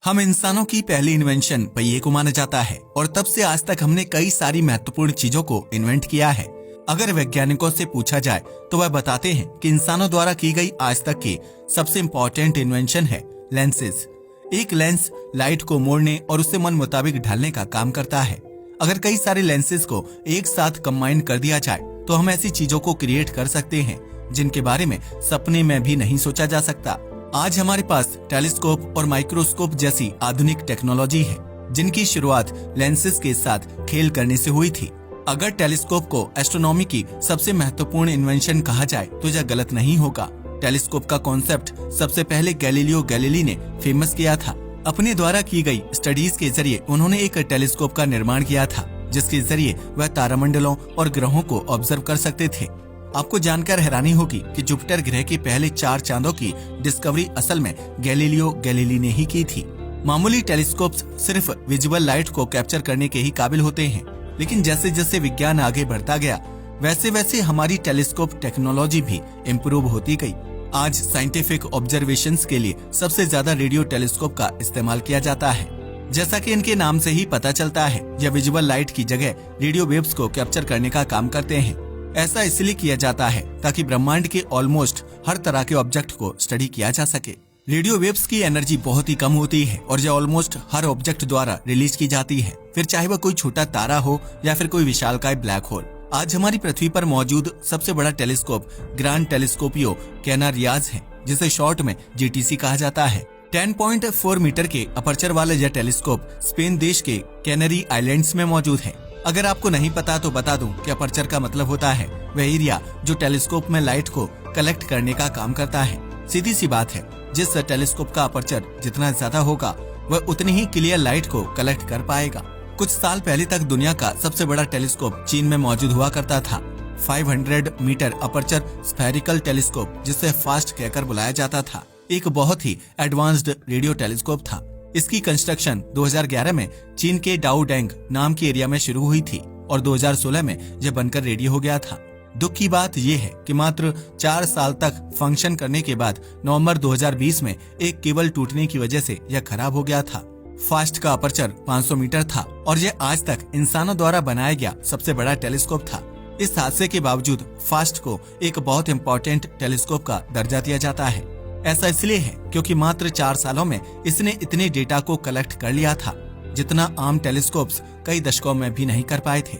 हम इंसानों की पहली इन्वेंशन पहिए को माना जाता है और तब से आज तक हमने कई सारी महत्वपूर्ण चीजों को इन्वेंट किया है। अगर वैज्ञानिकों से पूछा जाए तो वह बताते हैं कि इंसानों द्वारा की गई आज तक की सबसे इम्पोर्टेंट इन्वेंशन है लेंसेज। एक लेंस लाइट को मोड़ने और उसे मन मुताबिक ढालने का काम करता है। अगर कई सारे लेंसेज को एक साथ कंबाइन कर दिया जाए तो हम ऐसी चीजों को क्रिएट कर सकते हैं जिनके बारे में सपने में भी नहीं सोचा जा सकता। आज हमारे पास टेलीस्कोप और माइक्रोस्कोप जैसी आधुनिक टेक्नोलॉजी है जिनकी शुरुआत लेंसेज के साथ खेल करने से हुई थी। अगर टेलीस्कोप को एस्ट्रोनॉमी की सबसे महत्वपूर्ण इन्वेंशन कहा जाए तो यह गलत नहीं होगा। टेलीस्कोप का कॉन्सेप्ट सबसे पहले गैलीलियो गैलीली ने फेमस किया था। अपने द्वारा की गई स्टडीज के जरिए उन्होंने एक टेलीस्कोप का निर्माण किया था जिसके जरिए वह तारामंडलों और ग्रहों को ऑब्जर्व कर सकते थे। आपको जानकर हैरानी होगी कि जुपिटर ग्रह के पहले 4 चांदों की डिस्कवरी असल में गैलीलियो गैलीली ने ही की थी। मामूली टेलीस्कोप्स सिर्फ विजिबल लाइट को कैप्चर करने के ही काबिल होते हैं, लेकिन जैसे जैसे विज्ञान आगे बढ़ता गया वैसे वैसे हमारी टेलीस्कोप टेक्नोलॉजी भी इम्प्रूव होती गई। आज साइंटिफिक ऑब्जर्वेशंस के लिए सबसे ज्यादा रेडियो टेलीस्कोप का इस्तेमाल किया जाता है। जैसा कि इनके नाम से ही पता चलता है, यह विजिबल लाइट की जगह रेडियो वेव्स को कैप्चर करने का काम करते हैं। ऐसा इसलिए किया जाता है ताकि ब्रह्मांड के ऑलमोस्ट हर तरह के ऑब्जेक्ट को स्टडी किया जा सके। रेडियो वेव्स की एनर्जी बहुत ही कम होती है और यह ऑलमोस्ट हर ऑब्जेक्ट द्वारा रिलीज की जाती है, फिर चाहे वह कोई छोटा तारा हो या फिर कोई विशालकाय ब्लैक होल। आज हमारी पृथ्वी पर मौजूद सबसे बड़ा टेलीस्कोप ग्रैंड टेलीस्कोपियो कैनारियाज है, जिसे शॉर्ट में जीटीसी कहा जाता है। 10.4 मीटर के अपर्चर वाले यह टेलीस्कोप स्पेन देश के कैनरी आइलैंड्स में मौजूद है। अगर आपको नहीं पता तो बता दूं कि अपर्चर का मतलब होता है वह एरिया जो टेलीस्कोप में लाइट को कलेक्ट करने का काम करता है। सीधी सी बात है, जिस टेलीस्कोप का अपर्चर जितना ज्यादा होगा वह उतनी ही क्लियर लाइट को कलेक्ट कर पाएगा। कुछ साल पहले तक दुनिया का सबसे बड़ा टेलीस्कोप चीन में मौजूद हुआ करता था। 500 मीटर अपर्चर स्फेरिकल टेलीस्कोप, जिसे फास्ट कहकर बुलाया जाता था, एक बहुत ही एडवांस्ड रेडियो टेलीस्कोप था। इसकी कंस्ट्रक्शन 2011 में चीन के डाओडेंग नाम के एरिया में शुरू हुई थी और 2016 में यह बनकर रेडी हो गया था। दुख की बात यह है कि मात्र 4 साल तक फंक्शन करने के बाद नवंबर 2020 में एक केबल टूटने की वजह से यह खराब हो गया था। फास्ट का अपर्चर 500 मीटर था और यह आज तक इंसानों द्वारा बनाया गया सबसे बड़ा टेलीस्कोप था। इस हादसे के बावजूद फास्ट को एक बहुत इम्पोर्टेंट टेलीस्कोप का दर्जा दिया जाता है। ऐसा इसलिए है क्योंकि मात्र 4 सालों में इसने इतने डेटा को कलेक्ट कर लिया था जितना आम टेलीस्कोप्स कई दशकों में भी नहीं कर पाए थे।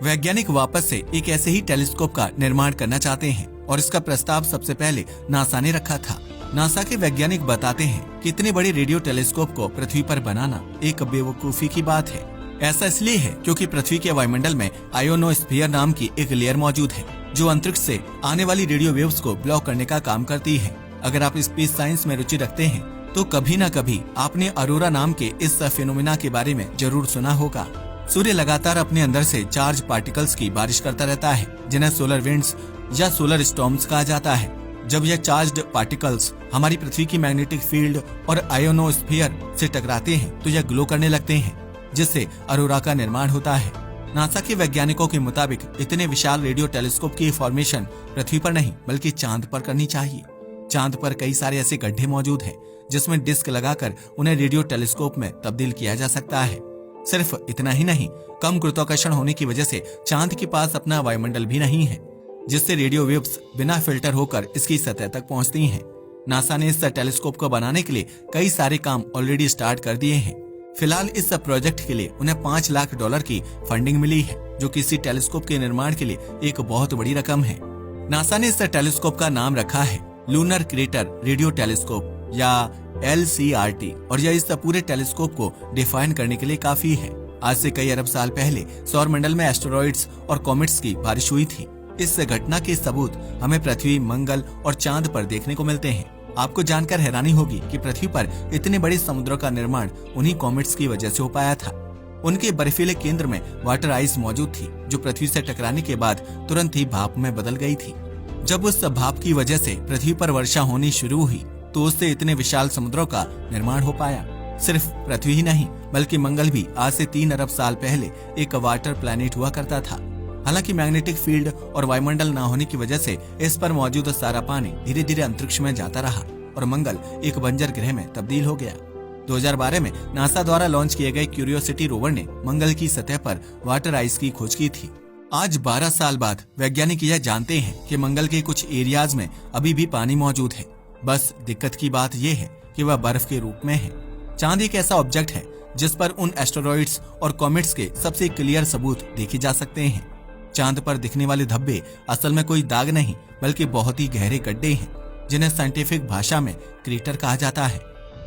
वैज्ञानिक वापस से एक ऐसे ही टेलीस्कोप का निर्माण करना चाहते हैं और इसका प्रस्ताव सबसे पहले नासा ने रखा था। नासा के वैज्ञानिक बताते हैं कि इतने बड़े रेडियो टेलीस्कोप को पृथ्वी पर बनाना एक बेवकूफी की बात है। ऐसा इसलिए है क्योंकि पृथ्वी के वायुमंडल में आयोनोस्फीयर नाम की एक लेयर मौजूद है जो अंतरिक्ष से आने वाली रेडियो वेव्स को ब्लॉक करने का काम करती है। अगर आप स्पेस साइंस में रुचि रखते हैं तो कभी न कभी आपने अरोरा नाम के इस फिनोमेना के बारे में जरूर सुना होगा। सूर्य लगातार अपने अंदर से चार्ज पार्टिकल्स की बारिश करता रहता है जिन्हें सोलर विंड्स या सोलर स्टॉर्म्स कहा जाता है। जब यह चार्ज्ड पार्टिकल्स हमारी पृथ्वी की मैग्नेटिक फील्ड और आयोनोस्फीयर से टकराते हैं तो यह ग्लो करने लगते हैं, जिससे अरोरा का निर्माण होता है। नासा के वैज्ञानिकों के मुताबिक इतने विशाल रेडियो टेलीस्कोप की फॉर्मेशन पृथ्वी पर नहीं बल्कि चांद पर करनी चाहिए। चांद पर कई सारे ऐसे गड्ढे मौजूद हैं जिसमें डिस्क लगाकर उन्हें रेडियो टेलीस्कोप में तब्दील किया जा सकता है। सिर्फ इतना ही नहीं, कम गुरुत्वाकर्षण होने की वजह से चांद के पास अपना वायुमंडल भी नहीं है, जिससे रेडियो वेव्स बिना फिल्टर होकर इसकी सतह तक पहुंचती हैं। नासा ने इस टेलीस्कोप को बनाने के लिए कई सारे काम ऑलरेडी स्टार्ट कर दिए हैं। फिलहाल इस प्रोजेक्ट के लिए उन्हें $5 लाख की फंडिंग मिली है, जो किसी टेलीस्कोप के निर्माण के लिए एक बहुत बड़ी रकम है। नासा ने इस टेलीस्कोप का नाम रखा है लूनर क्रेटर रेडियो टेलीस्कोप या LCRT और यह इस पूरे टेलीस्कोप को डिफाइन करने के लिए काफी है। आज से कई अरब साल पहले सौर मंडल में एस्टेरॉइड्स और कॉमेट्स की बारिश हुई थी। इस घटना के सबूत हमें पृथ्वी, मंगल और चांद पर देखने को मिलते हैं। आपको जानकर हैरानी होगी कि पृथ्वी पर इतने बड़े समुद्रों का निर्माण उन्हीं कॉमेट्स की वजह से हो पाया था। उनके बर्फीले केंद्र में वाटर आइस मौजूद थी जो पृथ्वी से टकराने के बाद तुरंत ही भाप में बदल गई थी। जब उस भाप की वजह से पृथ्वी पर वर्षा होनी शुरू हुई तो उससे इतने विशाल समुद्रों का निर्माण हो पाया। सिर्फ पृथ्वी ही नहीं बल्कि मंगल भी आज से 3 अरब साल पहले एक वाटर प्लैनेट हुआ करता था। हालांकि मैग्नेटिक फील्ड और वायुमंडल न होने की वजह से इस पर मौजूद सारा पानी धीरे धीरे अंतरिक्ष में जाता रहा और मंगल एक बंजर ग्रह में तब्दील हो गया। 2012 में नासा द्वारा लॉन्च किए गए क्यूरियोसिटी रोवर ने मंगल की सतह पर वाटर आइस की खोज की थी। आज 12 साल बाद वैज्ञानिक यह जानते हैं कि मंगल के कुछ एरियाज में अभी भी पानी मौजूद है। बस दिक्कत की बात यह है कि वह बर्फ के रूप में है। चांद एक ऐसा ऑब्जेक्ट है जिस पर उन एस्टेरॉइड्स और कॉमेट्स के सबसे क्लियर सबूत देखे जा सकते हैं। चांद पर दिखने वाले धब्बे असल में कोई दाग नहीं बल्कि बहुत ही गहरे गड्ढे हैं, जिन्हें साइंटिफिक भाषा में क्रेटर कहा जाता है।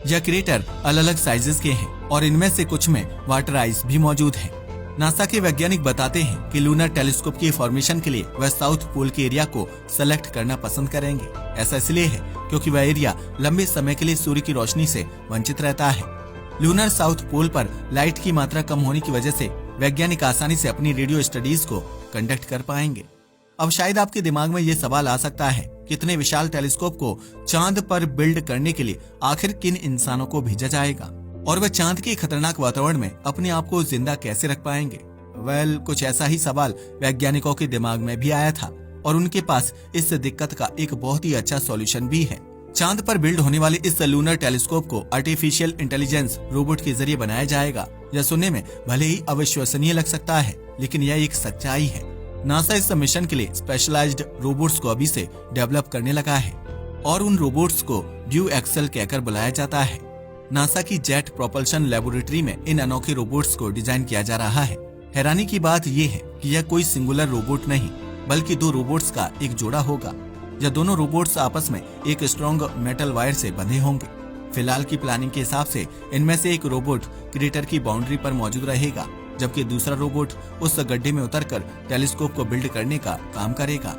यह क्रेटर अलग अलग साइजेस के हैं और इनमें से कुछ में वाटर आइस भी मौजूद है। नासा के वैज्ञानिक बताते हैं कि लूनर टेलीस्कोप की फॉर्मेशन के लिए वह साउथ पोल के एरिया को सेलेक्ट करना पसंद करेंगे। ऐसा इसलिए है क्योंकि वह एरिया लंबे समय के लिए सूर्य की रोशनी से वंचित रहता है। लूनर साउथ पोल पर लाइट की मात्रा कम होने की वजह से वैज्ञानिक आसानी से अपनी रेडियो स्टडीज को कंडक्ट कर पाएंगे। अब शायद आपके दिमाग में ये सवाल आ सकता है कि इतने विशाल टेलीस्कोप को चांद पर बिल्ड करने के लिए आखिर किन इंसानों को भेजा जाएगा और वह चांद के खतरनाक वातावरण में अपने आप को जिंदा कैसे रख पाएंगे। कुछ ऐसा ही सवाल वैज्ञानिकों के दिमाग में भी आया था और उनके पास इस दिक्कत का एक बहुत ही अच्छा सॉल्यूशन भी है। चांद पर बिल्ड होने वाले इस लूनर टेलीस्कोप को आर्टिफिशियल इंटेलिजेंस रोबोट के जरिए बनाया जाएगा। यह सुनने में भले ही अविश्वसनीय लग सकता है, लेकिन यह एक सच्चाई है। नासा इस मिशन के लिए स्पेशलाइज्ड रोबोट्स को अभी से डेवलप करने लगा है और उन रोबोट्स को ड्यू एक्सेल कहकर बुलाया जाता है। नासा की जेट प्रोपल्शन लेबोरेटरी में इन अनोखे रोबोट्स को डिजाइन किया जा रहा है। हैरानी की बात यह है कि यह कोई सिंगुलर रोबोट नहीं बल्कि दो रोबोट्स का एक जोड़ा होगा। यह दोनों रोबोट्स आपस में एक स्ट्रॉन्ग मेटल वायर से बंधे होंगे। फिलहाल की प्लानिंग के हिसाब से इनमें से एक रोबोट क्रेटर की बाउंड्री पर मौजूद रहेगा, जबकि दूसरा रोबोट उस गड्ढे में उतरकर टेलीस्कोप को बिल्ड करने का काम करेगा।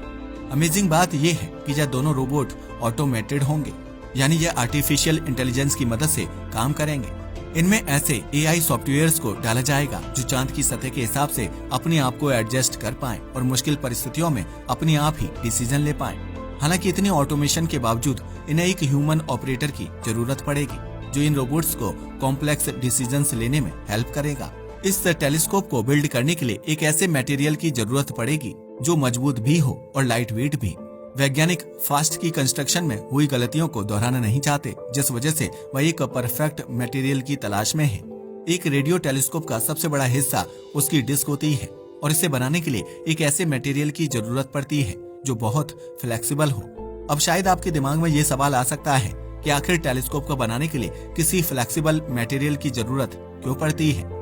अमेजिंग बात यह है कि यह दोनों रोबोट ऑटोमेटेड होंगे, यानी यह आर्टिफिशियल इंटेलिजेंस की मदद से काम करेंगे। इनमें ऐसे एआई सॉफ्टवेयर्स को डाला जाएगा जो चांद की सतह के हिसाब से अपने आप को एडजस्ट कर पाएं और मुश्किल परिस्थितियों में अपने आप ही डिसीजन ले पाएं। हालांकि इतनी ऑटोमेशन के बावजूद इन्हें एक ह्यूमन ऑपरेटर की जरूरत पड़ेगी जो इन रोबोट्स को कॉम्प्लेक्स डिसीजंस लेने में हेल्प करेगा। इस टेलीस्कोप को बिल्ड करने के लिए एक ऐसे मटेरियल की जरूरत पड़ेगी जो मजबूत भी हो और लाइट वेट भी। वैज्ञानिक फास्ट की कंस्ट्रक्शन में हुई गलतियों को दोहराना नहीं चाहते, जिस वजह से वह एक परफेक्ट मटेरियल की तलाश में है। एक रेडियो टेलीस्कोप का सबसे बड़ा हिस्सा उसकी डिस्क होती है और इसे बनाने के लिए एक ऐसे मटेरियल की जरूरत पड़ती है जो बहुत फ्लेक्सिबल हो। अब शायद आपके दिमाग में ये सवाल आ सकता है कि आखिर टेलीस्कोप को बनाने के लिए किसी फ्लेक्सिबल मटेरियल की जरूरत क्यों पड़ती है।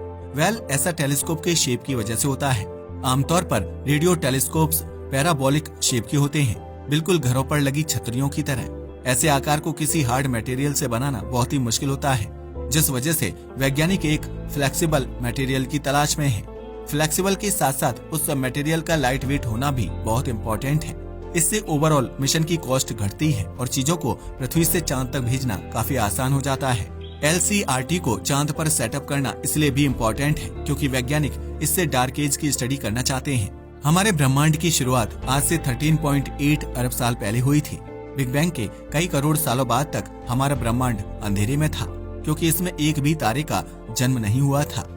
ऐसा टेलीस्कोप के शेप की वजह से होता है। आमतौर पर रेडियो टेलीस्कोप्स पैराबोलिक शेप के होते हैं, बिल्कुल घरों पर लगी छतरियों की तरह। ऐसे आकार को किसी हार्ड मटेरियल से बनाना बहुत ही मुश्किल होता है, जिस वजह से वैज्ञानिक एक फ्लेक्सिबल मटेरियल की तलाश में है। फ्लेक्सिबल के साथ साथ उस मटेरियल का लाइट वेट होना भी बहुत इम्पोर्टेंट है। इससे ओवरऑल मिशन की कॉस्ट घटती है और चीजों को पृथ्वी से चांद तक भेजना काफी आसान हो जाता है। LCRT को चांद पर सेटअप करना इसलिए भी इम्पोर्टेंट है क्योंकि वैज्ञानिक इससे डार्क एज की स्टडी करना चाहते हैं। हमारे ब्रह्मांड की शुरुआत आज से 13.8 अरब साल पहले हुई थी। बिग बैंग के कई करोड़ सालों बाद तक हमारा ब्रह्मांड अंधेरे में था क्योंकि इसमें एक भी तारे का जन्म नहीं हुआ था।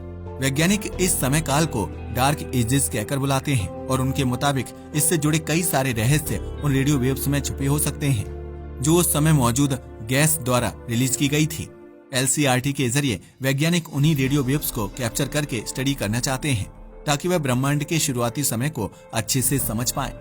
वैज्ञानिक इस समय काल को डार्क एजेस कहकर बुलाते हैं और उनके मुताबिक इससे जुड़े कई सारे रहस्य उन रेडियो वेव्स में छुपे हो सकते हैं जो उस समय मौजूद गैस द्वारा रिलीज की गई थी। LCRT के जरिए वैज्ञानिक उन्हीं रेडियो वेव्स को कैप्चर करके स्टडी करना चाहते हैं ताकि वह ब्रह्मांड के शुरुआती समय को अच्छे से समझ पाएं।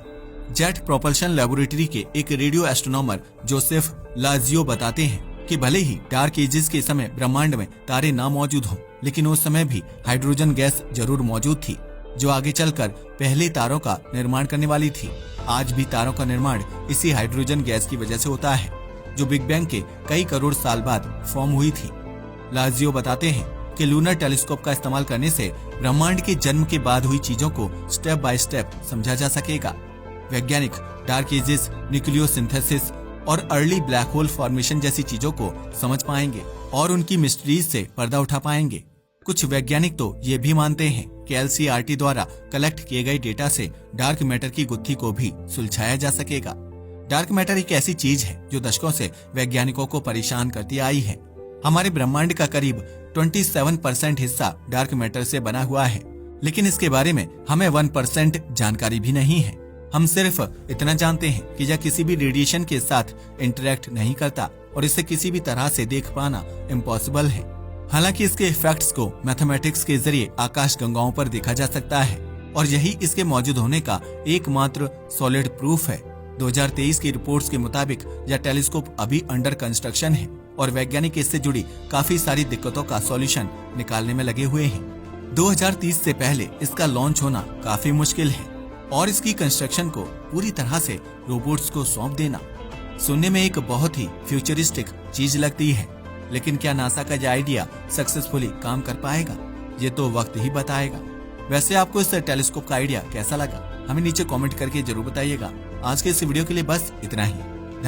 जेट प्रोपल्शन लेबोरेटरी के एक रेडियो एस्ट्रोनॉमर जोसेफ लाजियो बताते हैं कि भले ही डार्क एजेस के समय ब्रह्मांड में तारे ना मौजूद हों, लेकिन उस समय भी हाइड्रोजन गैस जरूर मौजूद थी जो आगे चलकर पहले तारों का निर्माण करने वाली थी। आज भी तारों का निर्माण इसी हाइड्रोजन गैस की वजह से होता है जो बिग बैंग के कई करोड़ साल बाद फॉर्म हुई थी। लाजियो बताते हैं कि लूनर टेलीस्कोप का इस्तेमाल करने से ब्रह्मांड के जन्म के बाद हुई चीजों को स्टेप बाय स्टेप समझा जा सकेगा। वैज्ञानिक डार्क एजेस, न्यूक्लियोसिंथेसिस और अर्ली ब्लैक होल फॉर्मेशन जैसी चीजों को समझ पाएंगे और उनकी मिस्ट्रीज से पर्दा उठा पाएंगे। कुछ वैज्ञानिक तो ये भी मानते हैं कि LCRT द्वारा कलेक्ट किए गए डेटा से डार्क मैटर की गुत्थी को भी सुलझाया जा सकेगा। डार्क मैटर एक ऐसी चीज है जो दशकों से वैज्ञानिकों को परेशान करती आई है। हमारे ब्रह्मांड का करीब 27% हिस्सा डार्क मैटर से बना हुआ है, लेकिन इसके बारे में हमें 1% जानकारी भी नहीं है। हम सिर्फ इतना जानते हैं कि यह किसी भी रेडिएशन के साथ इंटरेक्ट नहीं करता और इसे किसी भी तरह से देख पाना इम्पॉसिबल है। हालांकि इसके इफेक्ट्स को मैथमेटिक्स के जरिए आकाश गंगाओं पर देखा जा सकता है और यही इसके मौजूद होने का एकमात्र सॉलिड प्रूफ है। 2023 की रिपोर्ट्स के मुताबिक यह टेलीस्कोप अभी अंडर कंस्ट्रक्शन है और वैज्ञानिक इससे जुड़ी काफी सारी दिक्कतों का सॉल्यूशन निकालने में लगे हुए हैं। 2030 से पहले इसका लॉन्च होना काफी मुश्किल है और इसकी कंस्ट्रक्शन को पूरी तरह से रोबोट्स को सौंप देना सुनने में एक बहुत ही फ्यूचरिस्टिक चीज लगती है, लेकिन क्या नासा का यह आइडिया सक्सेसफुली काम कर पाएगा, ये तो वक्त ही बताएगा। वैसे आपको इस टेलीस्कोप का आइडिया कैसा लगा, हमें नीचे कमेंट करके जरूर बताइएगा। आज के इस वीडियो के लिए बस इतना ही।